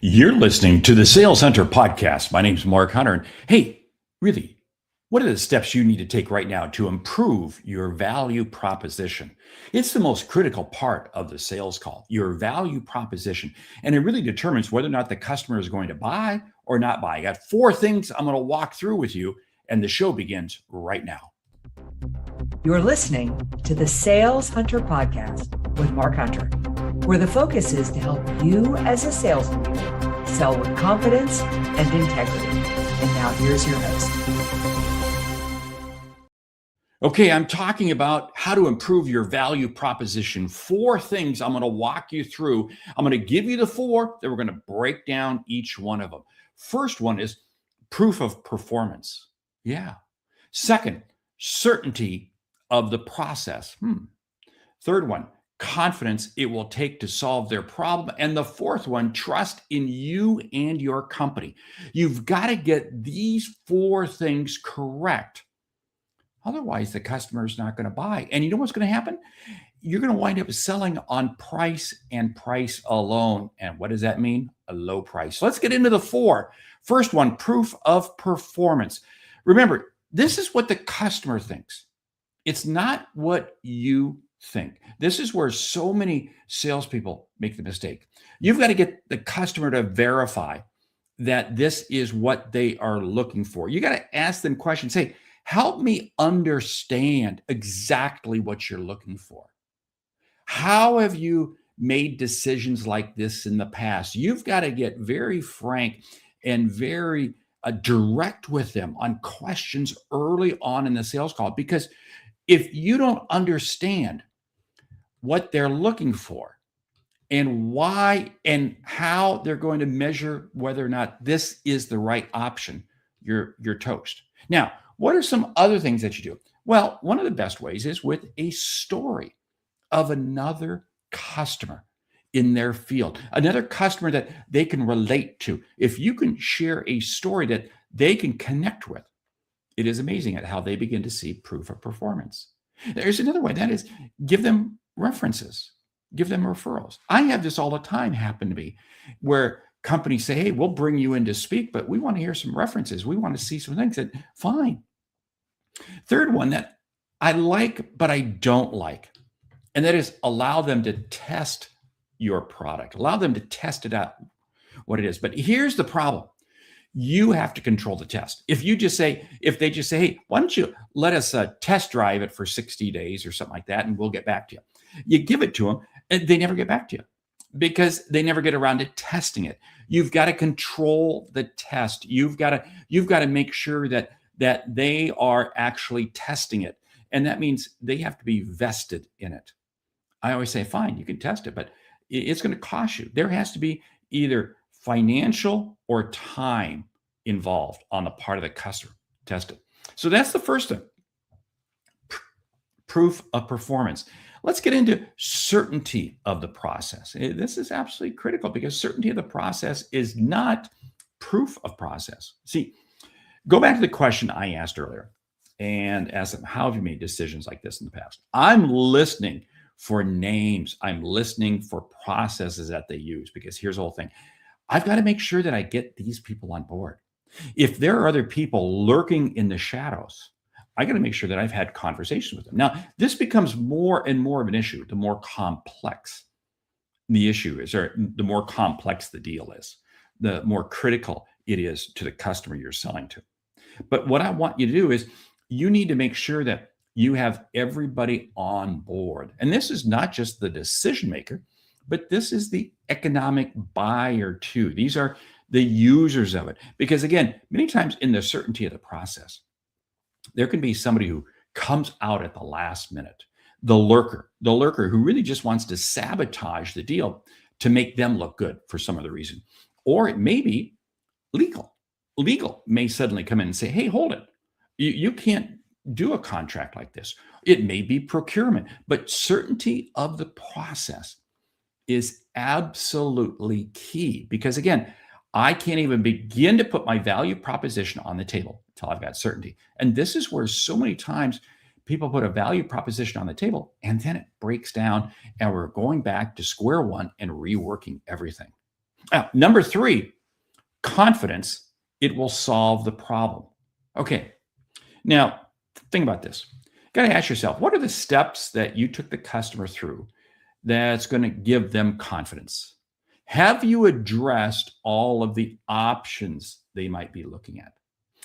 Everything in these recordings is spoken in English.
You're listening to the Sales Hunter podcast. My name's Mark Hunter. And hey, really, what are the steps you need to take right now to improve your value proposition? It's the most critical part of the sales call, your value proposition. And it really determines whether or not the customer is going to buy or not buy. I got four things I'm going to walk through with you, and the show begins right now. You're listening to the Sales Hunter podcast with Mark Hunter, where the focus is to help you as a sales leader sell with confidence and integrity. And now here's your host. Okay, I'm talking about how to improve your value proposition. Four things I'm going to walk you through. I'm going to give you the four, then we're going to break down each one of them. First one is proof of performance. Yeah. Second, certainty of the process. Third one, confidence it will take to solve their problem. And the fourth one, trust in you and your company. You've got to get these four things correct. Otherwise, the customer is not going to buy. And you know what's going to happen? You're going to wind up selling on price and price alone. And what does that mean? A low price. So let's get into the four. First one, proof of performance. Remember, this is what the customer thinks. It's not what you think. This is where so many salespeople make the mistake. You've got to get the customer to verify that this is what they are looking for. You got to ask them questions. Say, help me understand exactly what you're looking for. How have you made decisions like this in the past? You've got to get very frank and very direct with them on questions early on in the sales call, because if you don't understand what they're looking for and why and how they're going to measure whether or not this is the right option, you're toast. Now, what are some other things that you do? Well, one of the best ways is with a story of another customer in their field, another customer that they can relate to. If you can share a story that they can connect with, it is amazing at how they begin to see proof of performance. There's another way, that is give them references, give them referrals. I have this all the time happen to me where companies say, hey, we'll bring you in to speak, but we want to hear some references. We want to see some things. That fine. Third one that I like, but I don't like, and that is allow them to test your product. Allow them to test it out, what it is. But here's the problem. You have to control the test. If they just say, hey, why don't you let us test drive it for 60 days or something like that, and we'll get back to you. You give it to them, and they never get back to you because they never get around to testing it. You've got to control the test. You've got to make sure that they are actually testing it. And that means they have to be vested in it. I always say, fine, you can test it, but it's going to cost you. There has to be either financial or time involved on the part of the customer. Test it. So that's the first thing. Proof of performance. Let's get into certainty of the process. This is absolutely critical because certainty of the process is not proof of process. See, go back to the question I asked earlier and ask them, how have you made decisions like this in the past? I'm listening for names. I'm listening for processes that they use, because here's the whole thing. I've got to make sure that I get these people on board. If there are other people lurking in the shadows, I got to make sure that I've had conversations with them. Now, this becomes more and more of an issue the more complex the issue is, or the more complex the deal is, the more critical it is to the customer you're selling to. But what I want you to do is you need to make sure that you have everybody on board. And this is not just the decision maker, but this is the economic buyer too. These are the users of it. Because again, many times in the certainty of the process, there can be somebody who comes out at the last minute, the lurker who really just wants to sabotage the deal to make them look good for some other reason. Or it may be legal. Legal may suddenly come in and say, hey, hold it. You can't do a contract like this. It may be procurement, but certainty of the process is absolutely key, because again, I can't even begin to put my value proposition on the table until I've got certainty. And this is where so many times people put a value proposition on the table and then it breaks down and we're going back to square one and reworking everything. Now, number three, confidence, it will solve the problem. Okay. Now, think about this. You got to ask yourself, what are the steps that you took the customer through that's going to give them confidence? Have you addressed all of the options they might be looking at?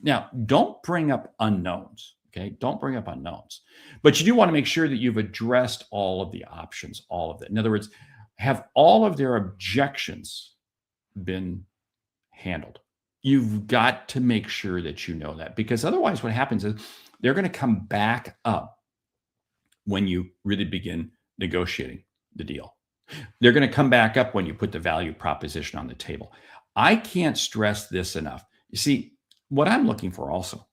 Now, don't bring up unknowns. Okay. Don't bring up unknowns. But you do want to make sure that you've addressed all of the options, all of it. In other words, have all of their objections been handled? You've got to make sure that you know that, because otherwise what happens is they're going to come back up when you really begin negotiating the deal. They're going to come back up when you put the value proposition on the table. I can't stress this enough. You see, what I'm looking for also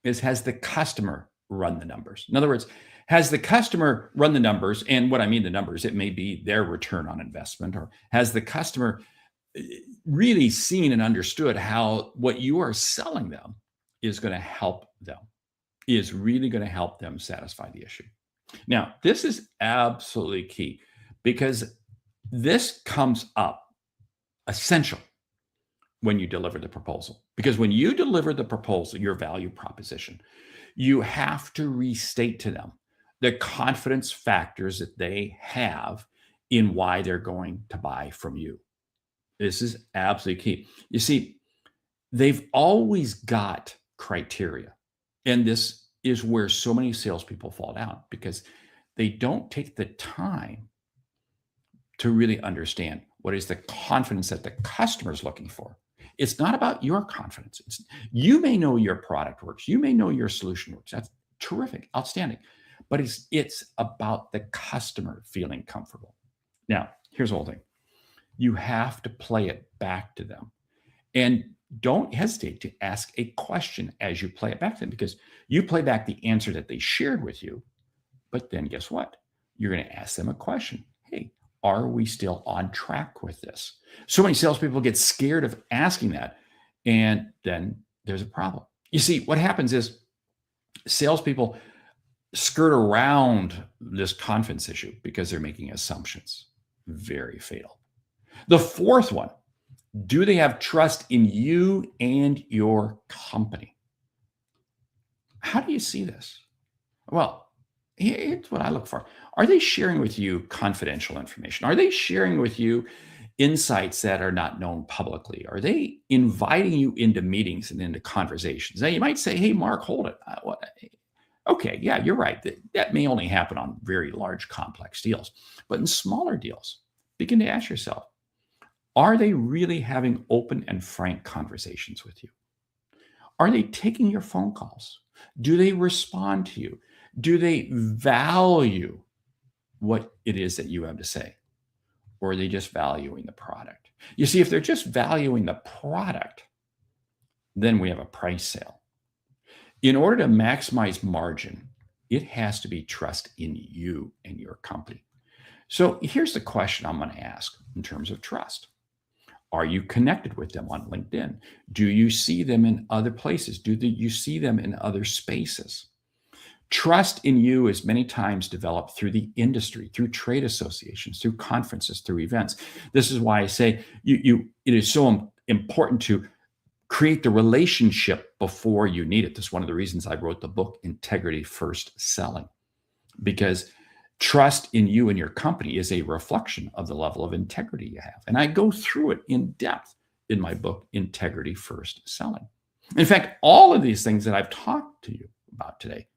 is, has the customer run the numbers? In other words, has the customer run the numbers? And what I mean the numbers, it may be their return on investment, or has the customer really seen and understood how what you are selling them is going to help them, is really going to help them satisfy the issue. Now, this is absolutely key, because this comes up essential when you deliver the proposal. Because when you deliver the proposal, your value proposition, you have to restate to them the confidence factors that they have in why they're going to buy from you. This is absolutely key. You see, they've always got criteria. And this is where so many salespeople fall down, because they don't take the time to really understand what is the confidence that the customer is looking for. It's not about your confidence. You may know your product works. You may know your solution works. That's terrific, outstanding. But it's about the customer feeling comfortable. Now, here's the whole thing. You have to play it back to them. And don't hesitate to ask a question as you play it back to them, because you play back the answer that they shared with you. But then guess what? You're going to ask them a question. Hey, are we still on track with this? So many salespeople get scared of asking that, and then there's a problem. You see, what happens is salespeople skirt around this confidence issue because they're making assumptions. Very fatal. The fourth one, do they have trust in you and your company? How do you see this? Well, here's what I look for. Are they sharing with you confidential information? Are they sharing with you insights that are not known publicly? Are they inviting you into meetings and into conversations? Now, you might say, hey, Mark, hold it. Okay, yeah, you're right. That may only happen on very large, complex deals. But in smaller deals, begin to ask yourself, are they really having open and frank conversations with you? Are they taking your phone calls? Do they respond to you? Do they value what it is that you have to say? Or are they just valuing the product? You see, if they're just valuing the product, then we have a price sale. In order to maximize margin, it has to be trust in you and your company. So here's the question I'm going to ask in terms of trust. Are you connected with them on LinkedIn? Do you see them in other places? Do you see them in other spaces? Trust in you is many times developed through the industry, through trade associations, through conferences, through events. This is why I say it is so important to create the relationship before you need it. This is one of the reasons I wrote the book, Integrity First Selling, because trust in you and your company is a reflection of the level of integrity you have. And I go through it in depth in my book, Integrity First Selling. In fact, all of these things that I've talked to you about today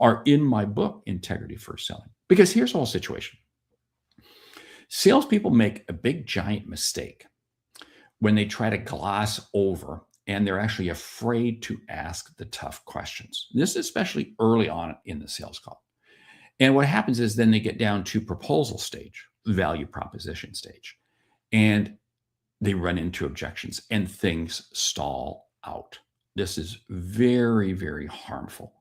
are in my book, Integrity First Selling. Because here's the whole situation. Salespeople make a big, giant mistake when they try to gloss over and they're actually afraid to ask the tough questions. This is especially early on in the sales call. And what happens is then they get down to proposal stage, value proposition stage, and they run into objections and things stall out. This is very, very harmful.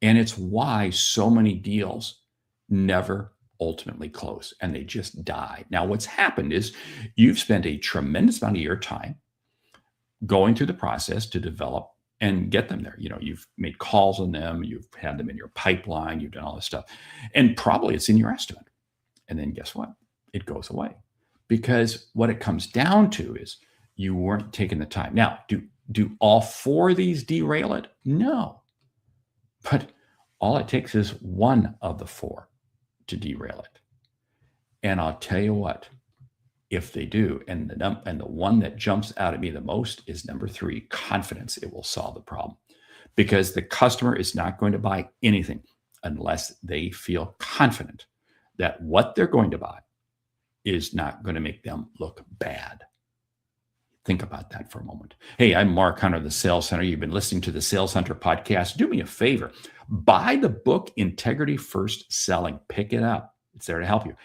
And it's why so many deals never ultimately close and they just die. Now, what's happened is you've spent a tremendous amount of your time going through the process to develop and get them there. You've made calls on them, you've had them in your pipeline, you've done all this stuff, and probably it's in your estimate. And then guess what? It goes away because what it comes down to is you weren't taking the time. Now, do all four of these derail it? No. But all it takes is one of the four to derail it. And I'll tell you what, if they do, and the one that jumps out at me the most is number 3, confidence. It will solve the problem, because the customer is not going to buy anything unless they feel confident that what they're going to buy is not going to make them look bad. Think about that for a moment. Hey, I'm Mark Hunter, the Sales Hunter. You've been listening to the Sales Hunter podcast. Do me a favor. Buy the book, Integrity First Selling. Pick it up. It's there to help you.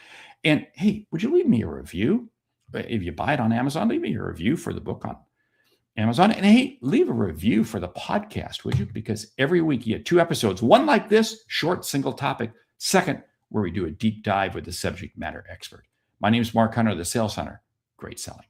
And hey, would you leave me a review? If you buy it on Amazon, leave me a review for the book on Amazon. And hey, leave a review for the podcast, would you? Because every week you get 2 episodes, one like this, short, single topic. Second, where we do a deep dive with the subject matter expert. My name is Mark Hunter, the Sales Hunter. Great selling.